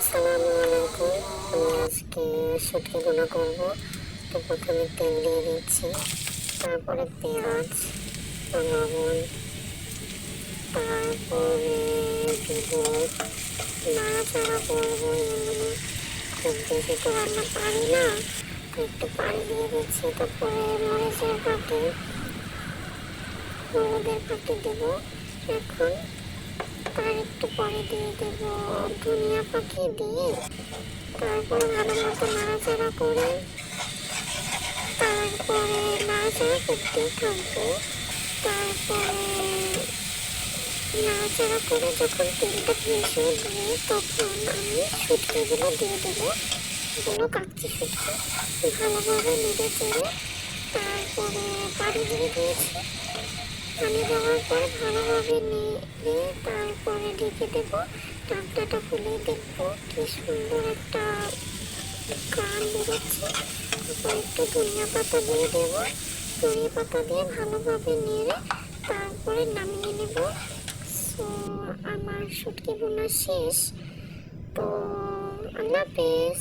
আসসালামু আলাইকুম। আমি আজকে শুটকি ভুনা করবো। তো প্রথমে তেল দিয়ে দিচ্ছি, তারপরে পেঁয়াজ, লবণ, তারপরে দিব নাড়াচাড়া করবো। খুব বেশি তো রান্না পারি না, তো একটু পানি দিয়ে দিচ্ছি। তারপরে মরিচের পাতি, হলুদের পাতি দেবো। এখন তার একটু পরে দিয়ে দেবো ধনিয়া পাতি দিয়ে, তারপরে ভালো মতো নাড়াচাড়া করে তারপরে নাড়াচাড়া করতেই থাকবো। তারপরে নাড়াচাড়া করে যখন তেলটা ভেসে উঠবে তখন আমি শুটকিগুলো দিয়ে দেবো। এগুলো কাচ্চি শুটকি, ভালোভাবে নেড়ে চেড়ে তারপরে পানি দিয়ে দিয়েছি। পানি দেওয়ার পরে ভালোভাবে নেড়ে তারপরে ঢেকে দেবো। ঢাকনাটা খুলে দেখবো কি সুন্দর একটা গান বেরোচ্ছে। তারপর একটু ধনিয়া পাতা দিয়ে দেবো। ধনিয়া পাতা দিয়ে ভালোভাবে নেড়ে তারপরে নামিয়ে নেব। সো আমার শুটকি ভুনা শেষ। তো আল্লাহ হাফেজ।